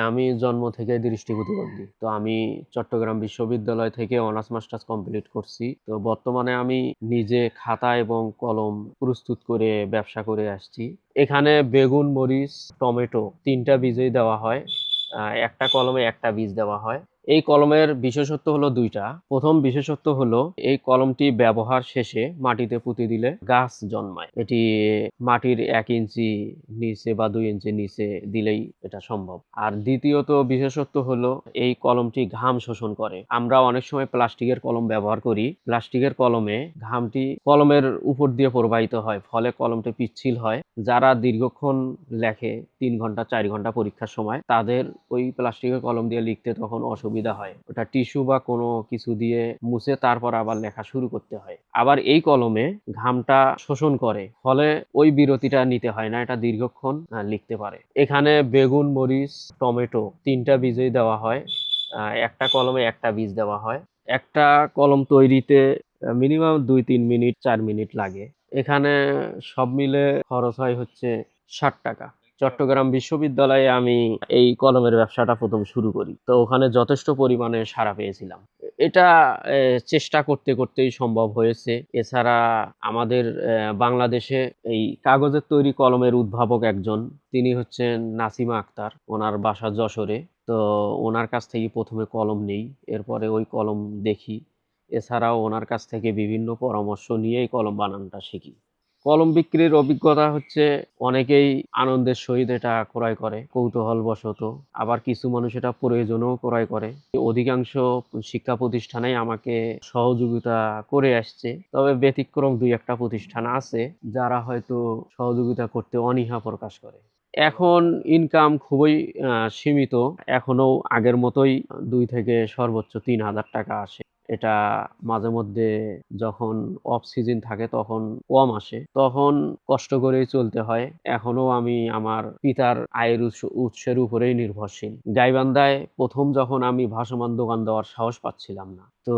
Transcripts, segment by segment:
আমি জন্ম থেকে দৃষ্টি প্রতিবন্ধী। তো আমি চট্টগ্রাম বিশ্ববিদ্যালয় থেকে অনার্স মাস্টার্স কমপ্লিট করছি। তো বর্তমানে আমি নিজে খাতা এবং কলম প্রস্তুত করে ব্যবসা করে আসছি। এখানে বেগুন, মরিচ, টমেটো ৩ টা বীজই দেওয়া হয়। একটা কলমে একটা বীজ দেওয়া হয়। এই কলমের বিশেষত্ব হলো ২ টা। ১ম বিশেষত্ব হলো এই কলমটি ব্যবহার শেষে মাটিতে পুঁতে দিলে গাছ জন্মায়। এটি মাটির ১ ইঞ্চি নিচে বা ২ ইঞ্চি নিচে দিলেই এটা সম্ভব। আর দ্বিতীয়ত বিশেষত্ব হলো এই কলমটি ঘাম শোষণ করে। আমরা অনেক সময় প্লাস্টিকের কলম ব্যবহার করি। প্লাস্টিকের কলমে ঘামটি কলমের উপর দিয়ে প্রবাহিত হয়। ফলে কলমটি পিচ্ছিল হয়। যারা দীর্ঘক্ষণ লেখে ৩ ঘন্টা ৪ ঘন্টা পরীক্ষার সময় তাদের ওই প্লাস্টিকের কলম দিয়ে লিখতে তখন অসুবিধা হয়। ওটা টিস্যু বা কোনো কিছু দিয়ে মুছে তারপর আবার লেখা শুরু করতে হয়। আবার এই কলমে ঘামটা শোষণ করে। ফলে ওই বিরতিটা নিতে হয় না। এটা দীর্ঘক্ষণ লিখতে পারে। এখানে বেগুন, মরিচ, টমেটো ৩ টা বীজই দেওয়া হয়। একটা কলমে একটা বীজ দেওয়া হয়। একটা কলম তৈরিতে মিনিমাম ২-৩ মিনিট ৪ মিনিট লাগে। এখানে সব মিলে খরচ হয় হচ্ছে ৳৬০। চট্টগ্রাম বিশ্ববিদ্যালয়ে আমি এই কলমের ব্যবসাটা ১ম শুরু করি। তো ওখানে যথেষ্ট পরিমাণে সাড়া পেয়েছিলাম। এটা চেষ্টা করতে করতেই সম্ভব হয়েছে। এছাড়া আমাদের বাংলাদেশে এই কাগজের তৈরি কলমের উদ্ভাবক একজন। তিনি হচ্ছেন নাসিমা আক্তার। উনার বাসা যশোরে। তো উনার কাছ থেকে ১ম এ কলম নেই। এরপরে ওই কলম দেখি। এছাড়াও উনার কাছ থেকে বিভিন্ন পরামর্শ নিয়ে এই কলম বানানোটা শিখি। কলম বিক্রির অভিজ্ঞতা হচ্ছে অনেকেই আনন্দের সহিত এটা ক্রয় করে কৌতূহলবশত। আবার কিছু মানুষ এটা প্রয়োজনেও ক্রয় করে। অধিকাংশ শিক্ষা প্রতিষ্ঠানেই আমাকে সহযোগিতা করে আসছে। তবে ব্যতিক্রম ২-১ টা প্রতিষ্ঠান আছে যারা হয়তো সহযোগিতা করতে অনীহা প্রকাশ করে। এখন ইনকাম খুবই সীমিত। এখনো আগের মতোই ২ থেকে সর্বোচ্চ ৳৩,০০০ আসে। এটা মাঝেমধ্যে যখন অফ সিজন থাকে তখন কম আসে। তখন কষ্ট করেই চলতে হয়। এখনো আমি আমার পিতার আয়ের উৎসের উপরেই নির্ভরশীল। গাইবান্ধায় ১ম যখন আমি ভাসমান দোকান দেওয়ার সাহস পাচ্ছিলাম না। তো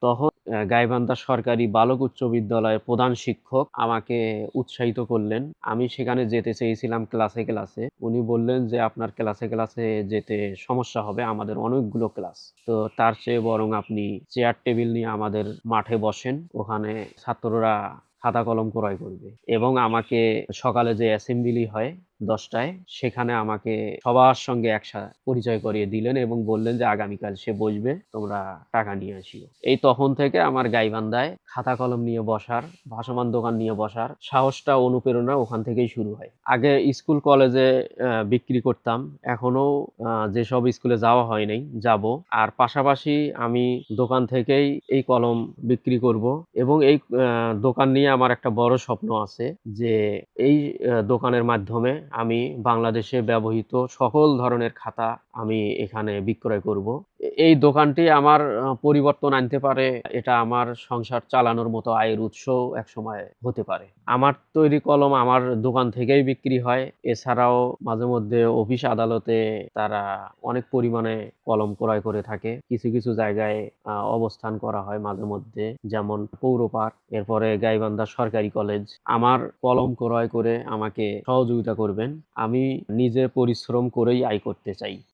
তখন গাইবান্ধা সরকারি বালক উচ্চ বিদ্যালয়ের প্রধান শিক্ষক আমাকে উৎসাহিত করলেন। আমি সেখানে যেতে চেয়েছিলাম ক্লাসে, ক্লাসে। উনি বললেন যে, "আপনার ক্লাসে, ক্লাসে যেতে সমস্যা হবে। আমাদের অনেকগুলো ক্লাস। তো তার চেয়ে বরং আপনি চেয়ার টেবিল নিয়ে আমাদের মাঠে বসেন। ওখানে ছাত্ররা খাতা কলম ক্রয় করবে।" এবং আমাকে সকালে যে অ্যাসেম্বলি হয় ১০ টায় সেখানে আমাকে সবার সঙ্গে পরিচয় করিয়ে দিলেন এবং বললেন যে, "আগামীকাল সে বসবে। তোমরা টাকা নিয়ে আসিও।" এই তখন থেকে আমার গাইবান্ধায় খাতা কলম নিয়ে বসার, ভাসমান দোকান নিয়ে বসার সাহসটা অনুপ্রেরণা ওখান থেকেই শুরু হয়। আগে স্কুল কলেজে বিক্রি করতাম। এখনো যেসব স্কুলে যাওয়া হয় নাই, যাবো। আর পাশাপাশি আমি দোকান থেকেই এই কলম বিক্রি করবো এবং এই দোকান নিয়ে আমার একটা বড় স্বপ্ন আছে যে এই দোকানের মাধ্যমে আমি বাংলাদেশে ব্যবহৃত সকল ধরনের খাতা আমি এখানে বিক্রয় করবো। এই দোকানটি আমার পরিবর্তন আনতে পারে। এটা আমার সংসার চালানোর মতো আয়ের উৎসও একসময় হতে পারে। আমার তৈরি কলম আমার দোকান থেকেই বিক্রি হয়। এছাড়াও মাঝেমধ্যে অফিস আদালতে তারা অনেক পরিমাণে কলম ক্রয় করে থাকে। কিছু, কিছু জায়গায় অবস্থান করা হয় মাঝেমধ্যে। যেমন পৌর পার্ক, এরপরে গাইবান্ধা সরকারি কলেজ। আমার কলম ক্রয় করে আমাকে সহযোগিতা করবেন। আমি নিজে পরিশ্রম করেই আয় করতে চাই।